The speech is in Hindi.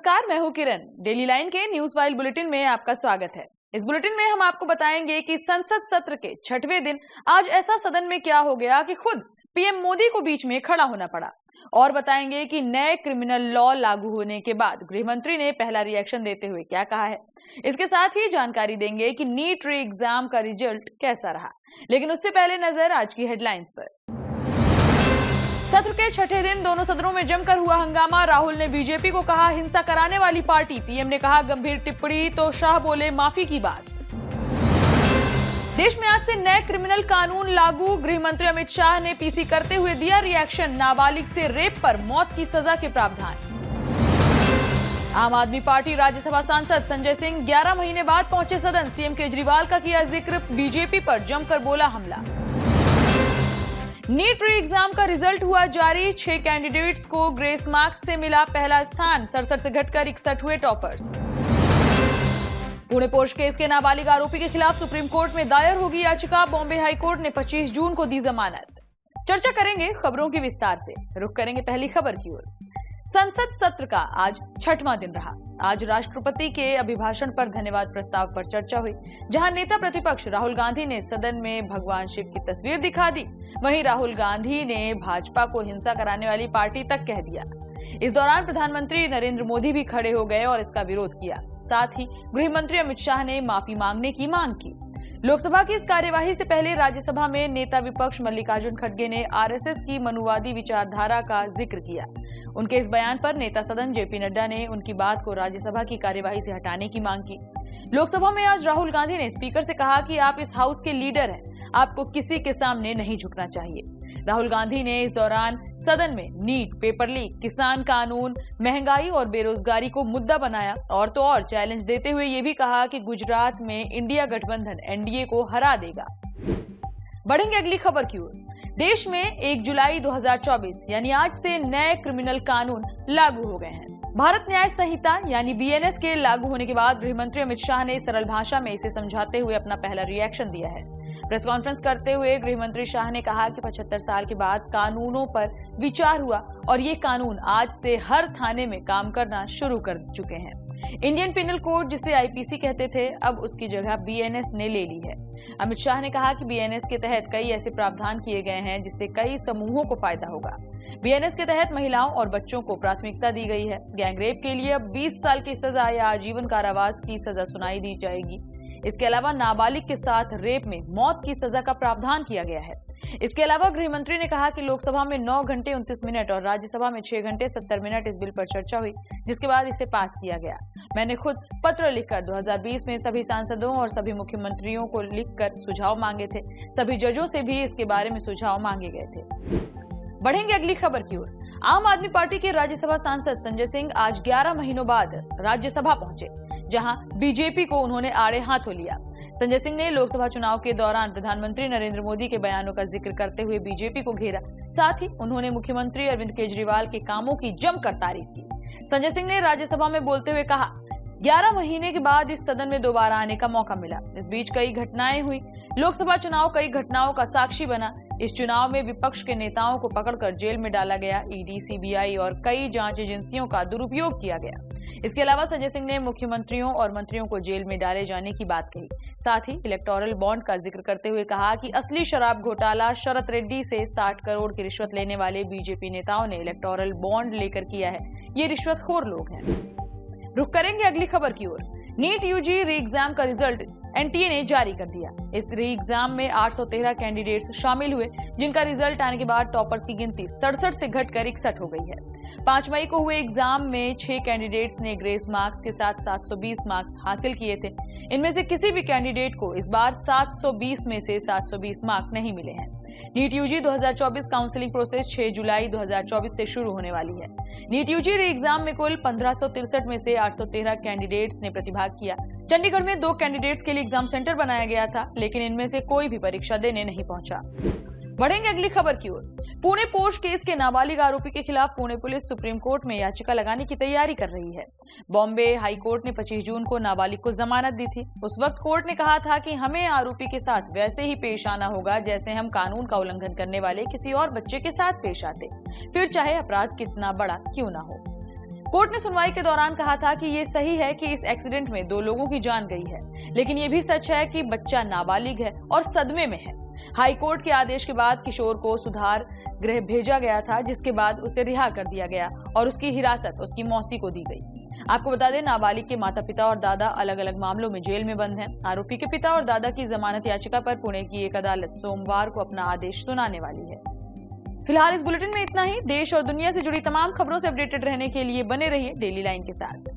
नमस्कार, मैं हूं किरण। डेली लाइन के न्यूज वाइल बुलेटिन में आपका स्वागत है। इस बुलेटिन में हम आपको बताएंगे कि संसद सत्र के 6वें दिन आज ऐसा सदन में क्या हो गया कि खुद पीएम मोदी को बीच में खड़ा होना पड़ा। और बताएंगे कि नए क्रिमिनल लॉ लागू होने के बाद गृह मंत्री ने पहला रिएक्शन देते हुए क्या कहा है। इसके साथ ही जानकारी देंगे कि नीट री एग्जाम का रिजल्ट कैसा रहा। लेकिन उससे पहले नजर आज की हेडलाइंस पर। सत्र के 6ठे दिन दोनों सदनों में जमकर हुआ हंगामा। राहुल ने बीजेपी को कहा हिंसा कराने वाली पार्टी। पीएम ने कहा गंभीर टिप्पणी तो शाह बोले माफी की बात। देश में आज से नए क्रिमिनल कानून लागू। गृह मंत्री अमित शाह ने पीसी करते हुए दिया रिएक्शन। नाबालिग से रेप पर मौत की सजा के प्रावधान। आम आदमी पार्टी राज्यसभा सांसद संजय सिंह 11 महीने बाद पहुंचे सदन। सीएम केजरीवाल का किया जिक्र। बीजेपी पर जमकर बोला हमला। नीट री एग्जाम का रिजल्ट हुआ जारी। 6 कैंडिडेट्स को ग्रेस मार्क्स से मिला पहला स्थान। 67 से घटकर 61 हुए टॉपर्स। पुणे पोर्श केस के नाबालिग आरोपी के खिलाफ सुप्रीम कोर्ट में दायर होगी याचिका। बॉम्बे हाई कोर्ट ने 25 जून को दी जमानत। चर्चा करेंगे खबरों की विस्तार से। रुख करेंगे पहली खबर की ओर। संसद सत्र का आज 6वां दिन रहा। आज राष्ट्रपति के अभिभाषण पर धन्यवाद प्रस्ताव पर चर्चा हुई, जहां नेता प्रतिपक्ष राहुल गांधी ने सदन में भगवान शिव की तस्वीर दिखा दी। वहीं राहुल गांधी ने भाजपा को हिंसा कराने वाली पार्टी तक कह दिया। इस दौरान प्रधानमंत्री नरेंद्र मोदी भी खड़े हो गए और इसका विरोध किया। साथ ही गृह मंत्री अमित शाह ने माफी मांगने की मांग की। लोकसभा की इस कार्यवाही से पहले राज्यसभा में नेता विपक्ष मल्लिकार्जुन खड़गे ने आरएसएस की मनुवादी विचारधारा का जिक्र किया। उनके इस बयान पर नेता सदन जेपी नड्डा ने उनकी बात को राज्यसभा की कार्यवाही से हटाने की मांग की। लोकसभा में आज राहुल गांधी ने स्पीकर से कहा कि आप इस हाउस के लीडर हैं, आपको किसी के सामने नहीं झुकना चाहिए। राहुल गांधी ने इस दौरान सदन में नीट, पेपर लीक, किसान कानून, महंगाई और बेरोजगारी को मुद्दा बनाया और तो और चैलेंज देते हुए ये भी कहा कि गुजरात में इंडिया गठबंधन एनडीए को हरा देगा। बढ़ेंगे अगली खबर की ओर। देश में 1 जुलाई 2024 यानी आज से नए क्रिमिनल कानून लागू हो गए हैं। भारत न्याय संहिता यानी बीएनएस के लागू होने के बाद गृह मंत्री अमित शाह ने सरल भाषा में इसे समझाते हुए अपना पहला रिएक्शन दिया है। प्रेस कॉन्फ्रेंस करते हुए गृह मंत्री शाह ने कहा कि 75 साल के बाद कानूनों पर विचार हुआ और ये कानून आज से हर थाने में काम करना शुरू कर चुके हैं। इंडियन पिनल कोड, जिसे आईपीसी कहते थे, अब उसकी जगह बीएनएस ने ले ली है। अमित शाह ने कहा कि बीएनएस के तहत कई ऐसे प्रावधान किए गए हैं जिससे कई समूहों को फायदा होगा। बीएनएस के तहत महिलाओं और बच्चों को प्राथमिकता दी गई है। गैंगरेप के लिए अब 20 साल की सजा या आजीवन कारावास की सजा सुनाई दी जाएगी। इसके अलावा नाबालिग के साथ रेप में मौत की सजा का प्रावधान किया गया है। इसके अलावा गृह मंत्री ने कहा कि लोकसभा में 9 घंटे 29 मिनट और राज्यसभा में 6 घंटे 70 मिनट इस बिल पर चर्चा हुई, जिसके बाद इसे पास किया गया। मैंने खुद पत्र लिखकर 2020 में सभी सांसदों और सभी मुख्यमंत्रियों को लिखकर सुझाव मांगे थे। सभी जजों से भी इसके बारे में सुझाव मांगे गए थे। बढ़ेंगे अगली खबर की ओर। आम आदमी पार्टी के राज्यसभा सांसद संजय सिंह आज 11 महीनों बाद राज्यसभा पहुंचे, जहां बीजेपी को उन्होंने आड़े हाथों लिया। संजय सिंह ने लोकसभा चुनाव के दौरान प्रधानमंत्री नरेंद्र मोदी के बयानों का जिक्र करते हुए बीजेपी को घेरा। साथ ही उन्होंने मुख्यमंत्री अरविंद केजरीवाल के कामों की जमकर तारीफ की। संजय सिंह ने राज्यसभा में बोलते हुए कहा, 11 महीने के बाद इस सदन में दोबारा आने का मौका मिला। इस बीच कई घटनाएं हुई। लोकसभा चुनाव कई घटनाओं का साक्षी बना। इस चुनाव में विपक्ष के नेताओं को पकड़कर जेल में डाला गया। ईडी, सीबीआई और कई जांच एजेंसियों का दुरुपयोग किया गया। इसके अलावा संजय सिंह ने मुख्यमंत्रियों और मंत्रियों को जेल में डाले जाने की बात कही। साथ ही इलेक्टोरल बॉन्ड का जिक्र करते हुए कहा कि असली शराब घोटाला शरत रेड्डी से 60 करोड़ की रिश्वत लेने वाले बीजेपी नेताओं ने इलेक्टोरल बॉन्ड लेकर किया है। ये रिश्वतखोर लोग हैं। रुख करेंगे अगली खबर की ओर। नीट यूजी री एग्जाम का रिजल्ट एनटीए ने जारी कर दिया। इस री एग्जाम में 813 कैंडिडेट्स शामिल हुए, जिनका रिजल्ट आने के बाद टॉपर्स की गिनती 67 से घटकर 61 हो गई है। 5 मई को हुए एग्जाम में 6 कैंडिडेट्स ने ग्रेस मार्क्स के साथ 720 मार्क्स हासिल किए थे। इनमें से किसी भी कैंडिडेट को इस बार 720 में से 720 मार्क नहीं मिले हैं। नीट यूजी 2024 काउंसलिंग प्रोसेस 6 जुलाई 2024 से शुरू होने वाली है। नीट यूजी री एग्जाम में कुल 1563 में से 813 कैंडिडेट्स ने प्रतिभाग किया। चंडीगढ़ में 2 कैंडिडेट्स के लिए एग्जाम सेंटर बनाया गया था, लेकिन इनमें से कोई भी परीक्षा देने नहीं पहुंचा। बढ़ेंगे अगली खबर की ओर। पुणे पोर्श केस के नाबालिग आरोपी के खिलाफ पुणे पुलिस सुप्रीम कोर्ट में याचिका लगाने की तैयारी कर रही है। बॉम्बे हाई कोर्ट ने 25 जून को नाबालिग को जमानत दी थी। उस वक्त कोर्ट ने कहा था कि हमें आरोपी के साथ वैसे ही पेश आना होगा जैसे हम कानून का उल्लंघन करने वाले किसी और बच्चे के साथ पेश आते, फिर चाहे अपराध कितना बड़ा क्यों ना हो। कोर्ट ने सुनवाई के दौरान कहा था कि ये सही है कि इस एक्सीडेंट में 2 लोगों की जान गई है, लेकिन ये भी सच है कि बच्चा नाबालिग है और सदमे में है। हाई कोर्ट के आदेश के बाद किशोर को सुधार गृह भेजा गया था, जिसके बाद उसे रिहा कर दिया गया और उसकी हिरासत उसकी मौसी को दी गई। आपको बता दें, नाबालिग के माता पिता और दादा अलग अलग मामलों में जेल में बंद हैं। आरोपी के पिता और दादा की जमानत याचिका पर पुणे की एक अदालत सोमवार को अपना आदेश सुनाने वाली है। फिलहाल इस बुलेटिन में इतना ही। देश और दुनिया से जुड़ी तमाम खबरों से अपडेटेड रहने के लिए बने रहिए डेली लाइन के साथ।